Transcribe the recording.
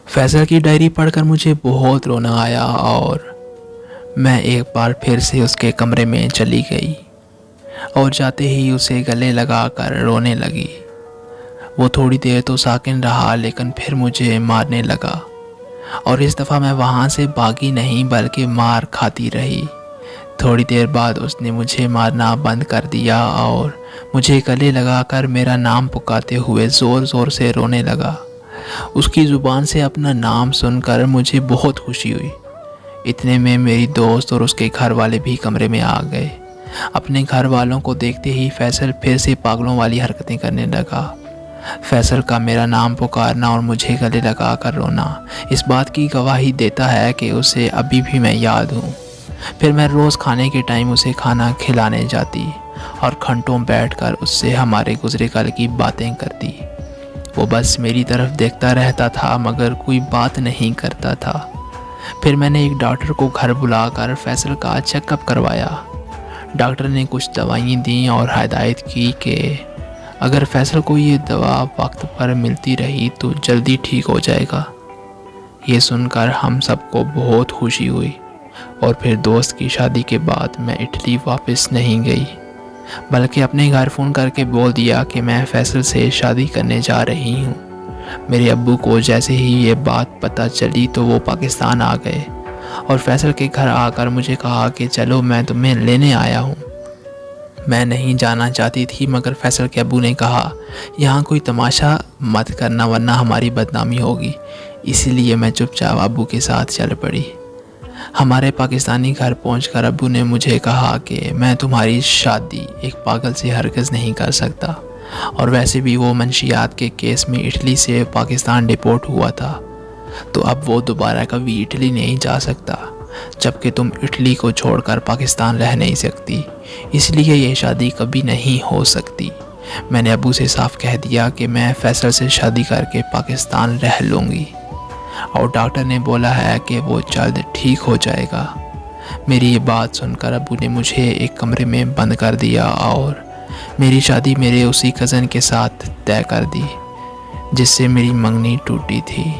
फैसल की डायरी पढ़कर मुझे बहुत रोना आया और मैं एक बार फिर से उसके कमरे में चली गई और जाते ही उसे गले लगाकर रोने लगी। वो थोड़ी देर तो साकिन रहा लेकिन फिर मुझे मारने लगा और इस दफ़ा मैं वहाँ से भागी नहीं बल्कि मार खाती रही। थोड़ी देर बाद उसने मुझे मारना बंद कर दिया और मुझे गले लगाकर मेरा नाम पुकारते हुए ज़ोर ज़ोर से रोने लगा। उसकी ज़ुबान से अपना नाम सुनकर मुझे बहुत खुशी हुई। इतने में मेरी दोस्त और उसके घर वाले भी कमरे में आ गए। अपने घर वालों को देखते ही फैसल फिर से पागलों वाली हरकतें करने लगा। फैसल का मेरा नाम पुकारना और मुझे गले लगा कर रोना इस बात की गवाही देता है कि उसे अभी भी मैं याद हूँ। फिर मैं रोज़ खाने के टाइम उसे खाना खिलाने जाती और घंटों बैठकर उससे हमारे गुज़रे कल की बातें करती। वो बस मेरी तरफ देखता रहता था मगर कोई बात नहीं करता था। फिर मैंने एक डॉक्टर को घर बुलाकर फैसल का चेकअप करवाया। डॉक्टर ने कुछ दवाइयाँ दी और हिदायत की कि अगर फैसल को ये दवा वक्त पर मिलती रही तो जल्दी ठीक हो जाएगा। ये सुनकर हम सबको बहुत खुशी हुई और फिर दोस्त की शादी के बाद मैं इटली वापस नहीं गई बल्कि अपने घर फ़ोन करके बोल दिया कि मैं फैसल से शादी करने जा रही हूँ। मेरे अब्बू को जैसे ही ये बात पता चली तो वो पाकिस्तान आ गए और फैसल के घर आकर मुझे कहा कि चलो मैं तुम्हें लेने आया हूँ। मैं नहीं जाना चाहती थी मगर फैसल के अब्बू ने कहा यहाँ कोई तमाशा मत करना वरना हमारी बदनामी होगी, इसीलिए मैं चुपचाप अब्बू के साथ चल पड़ी। हमारे पाकिस्तानी घर पहुंचकर अब्बू ने मुझे कहा कि मैं तुम्हारी शादी एक पागल से हरगिज़ नहीं कर सकता और वैसे भी वो मंशियात के केस में इटली से पाकिस्तान डिपोर्ट हुआ था तो अब वो दोबारा कभी इटली नहीं जा सकता, जबकि तुम इटली को छोड़कर पाकिस्तान रह नहीं सकती, इसलिए ये शादी कभी नहीं हो सकती। मैंने अब्बू से साफ कह दिया कि मैं फैसल से शादी करके पाकिस्तान रह लूँगी और डॉक्टर ने बोला है कि वो जल्द ठीक हो जाएगा। मेरी ये बात सुनकर अब्बू ने मुझे एक कमरे में बंद कर दिया और मेरी शादी मेरे उसी कज़न के साथ तय कर दी जिससे मेरी मंगनी टूटी थी।